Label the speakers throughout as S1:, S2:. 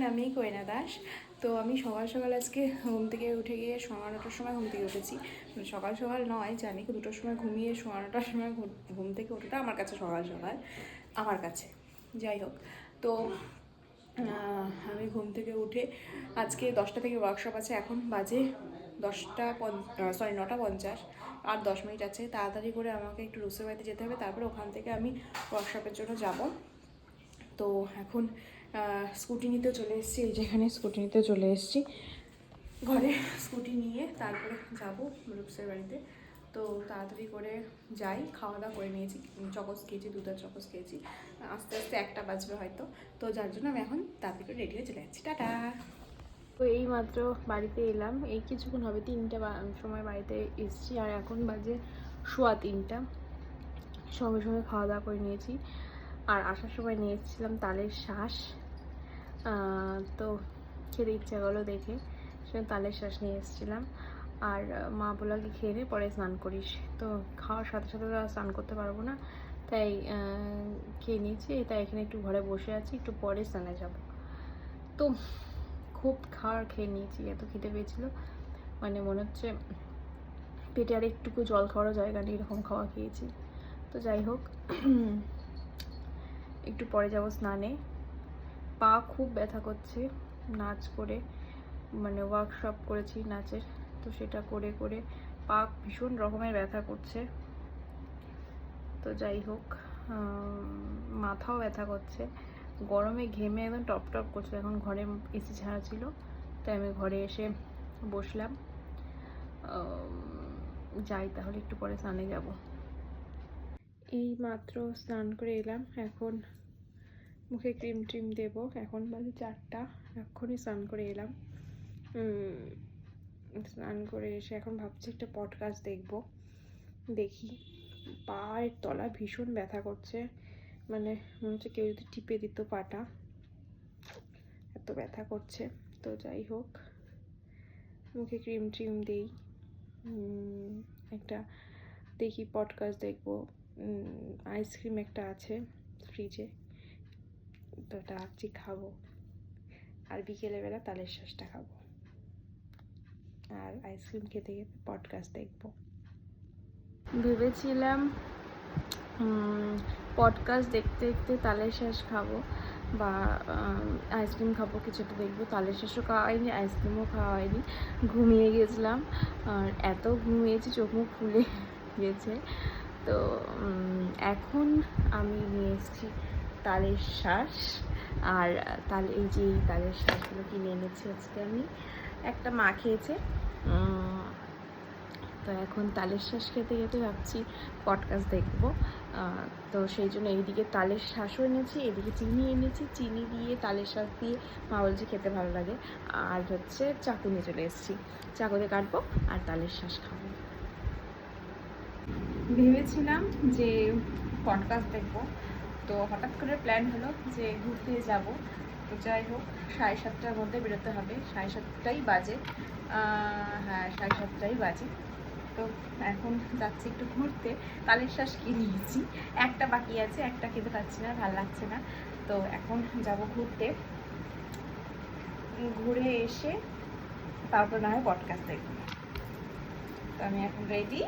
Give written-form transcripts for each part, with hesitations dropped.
S1: Everyone, আমি কইনা দাস। তো আমি সকাল সকাল আজকে ঘুম থেকে উঠে গিয়ে 9:30টার সময় ঘুম থেকে উঠেছি। সকাল সকাল নয়, জানি 2টার সময় ঘুমিয়ে 9:30টার সময় ঘুম থেকে ওঠাটা আমার কাছে সকাল সকাল, আমার কাছে। যাই হোক, তো আমি ঘুম থেকে উঠে আজকে 10টা থেকে ওয়ার্কশপ আছে। এখন বাজে 9:50, আর 10 মিনিট আছে। তাড়াতাড়ি করে আমাকে একটু রুসের বাড়িতে যেতে হবে, তারপরে ওখান থেকে আমি ওয়ার্কশপের জন্য যাব। তো এখন স্কুটি নিতে চলে এসেছি, এই যেখানে স্কুটি নিতে চলে এসেছি। ঘরে স্কুটি নিয়ে তারপরে যাব রূপসের বাড়িতে। তো তাড়াতাড়ি করে যাই, খাওয়া দাওয়া করে নিয়েছি, চকস খেয়েছি, দুধের চকস খেয়েছি। আস্তে আস্তে 1টা বাজবে হয়তো, তো যার জন্য আমি এখন তাড়াতাড়ি করে রেডি হয়ে চলে যাচ্ছি। টাটা। তো এই মাত্র বাড়িতে এলাম, এই কিছুক্ষণ হবে 3টা সময় বাড়িতে এসেছি, আর এখন বাজে 3:15। সঙ্গে সঙ্গে খাওয়া দাওয়া করে নিয়েছি, আর আসার সময় নিয়ে এসেছিলাম তালের শ্বাস। তো খেতে ইচ্ছা করলো দেখে সেটা তালের শ্বাস নিয়ে এসেছিলাম। আর মা বলাকে খেয়ে নে, পরে স্নান করিস। তো খাওয়ার সাথে সাথে তো স্নান করতে পারবো না, তাই খেয়ে নিয়েছি। তাই এখানে একটু ঘরে বসে আছি, একটু পরে স্নানে যাব। তো খুব খাওয়ার খেয়ে নিয়েছি, এত খেতে পেয়েছিল, মানে মনে হচ্ছে পেটে আর একটুকু জল খাওয়ারও জায়গা নেই, এরকম খাওয়া খেয়েছি। তো যাই হোক, একটু পরে যাব স্নানে। পা খুব ব্যথা করছে নাচ করে, মানে ওয়ার্কশপ করেছি নাচের, তো সেটা করে করে পা ভীষণ রকমের ব্যথা করছে। তো যাই হোক, মাথাও ব্যথা করছে, গরমে ঘেমে একদম টপ টপ করছে। এখন ঘরে এসি ছাড়া ছিল, তাই আমি ঘরে এসে বসলাম। যাই তাহলে, একটু পরে স্নানে যাব। এই মাত্র স্নান করে এলাম, এখন মুখে ক্রিম ট্রিম দেবো। এখন বাজে 4টা, এখনই স্নান করে এলাম। স্নান করে এসে এখন ভাবছি একটা পডকাস্ট দেখবো। দেখি, পায়ের তলা ভীষণ ব্যথা করছে, মানে মনে হচ্ছে কেউ যদি টিপে দিত পাটা, এত ব্যথা করছে। তো যাই হোক, মুখে ক্রিম ট্রিম দেই, একটা দেখি পডকাস্ট দেখবো। আইসক্রিম একটা আছে ফ্রিজে, তো ওটা ভাবছি খাবো, আর বিকেলবেলা তালের শ্বাসটা খাবো, আর আইসক্রিম খেতে খেতে পডকাস্ট দেখবো। ভেবেছিলাম পডকাস্ট দেখতে দেখতে তালের শ্বাস খাবো বা আইসক্রিম খাবো, কিছুটা দেখবো। তালের শ্বাসও খাওয়া হয়নি, আইসক্রিমও খাওয়া হয়নি, ঘুমিয়ে গেছিলাম। আর এত ঘুমিয়েছি, চোখ মুখ ফুলে গেছে। তো এখন আমি নিয়ে এসেছি তালের শ্বাস, আর এই যে তালের শ্বাসগুলো কিনে এনেছি আজকে আমি। একটা মা খেয়েছে, তো এখন তালের শ্বাস খেতে খেতে ভাবছি পডকাস্ট দেখবো। তো সেই জন্য এইদিকে তালের শ্বাসও এনেছি, এদিকে চিনি এনেছি, চিনি দিয়ে তালের শ্বাস দিয়ে মা বলছে খেতে ভালো লাগে। আর হচ্ছে চাকু নিয়ে চলে এসেছি, চাকুতে কাটবো আর তালের শ্বাস খাবো। ভেবেছিলাম যে পডকাস্ট দেখবো, তো হঠাৎ করে প্ল্যান হলো যে ঘুরতে যাব। তো যাই হোক, 7:30টার মধ্যে বেরোতে হবে, 7:30টাই বাজে। হ্যাঁ, 7:30টাই বাজে। তো এখন যাচ্ছি একটু ঘুরতে। তালের শ্বাস কিনে নিয়েছি, একটা বাকি আছে, একটা খেতে পাচ্ছি না, ভালো লাগছে না। তো এখন যাব ঘুরতে, ঘুরে এসে তারপর না হয় পডকাস্ট দেখব। তো আমি এখন রেডি।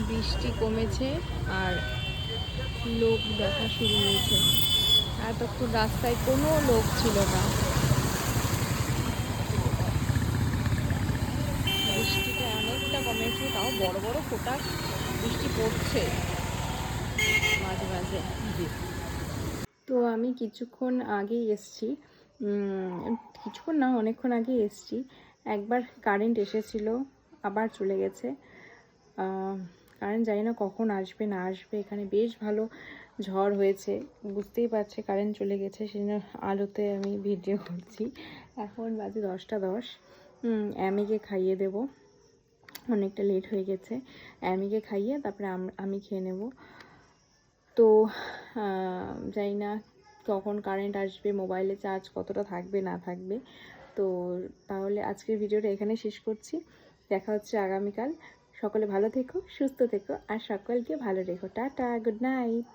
S1: বৃষ্টি কমেছে আর লোক দেখা শুরু হয়েছে, এতক্ষণ রাস্তায় কোনো লোক ছিল না। বৃষ্টিটা অনেকটা কমেছে, তাও বড় বড় ফোঁটা বৃষ্টি পড়ছে মাঝে মাঝে। তো আমি কিছুক্ষণ আগেই এসছি, কিছুক্ষণ না, অনেকক্ষণ আগেই এসছি। একবার কারেন্ট এসেছিল, আবার চলে গেছে। কারেন্ট জানি না কখন আসবে না আসবে। এখানে বেশ ভালো ঝড় হয়েছে, বুঝতেই পারছে কারেন্ট চলে গেছে, সেই জন্য আলোতে আমি ভিডিও করছি। এখন বাজে 10টা 10। অ্যামিকে খাইয়ে দেবো, অনেকটা লেট হয়ে গেছে। অ্যামিকে খাইয়ে তারপরে আমি খেয়ে নেব। তো জানি না কখন কারেন্ট আসবে, মোবাইলে চার্জ কতটা থাকবে না থাকবে। তো তাহলে আজকের ভিডিওটা এখানে শেষ করছি। দেখা হচ্ছে আগামীকাল। সকলে ভালো থেকো, সুস্থ থেকো আর সকলকে ভালো রেখো। Tata, good night.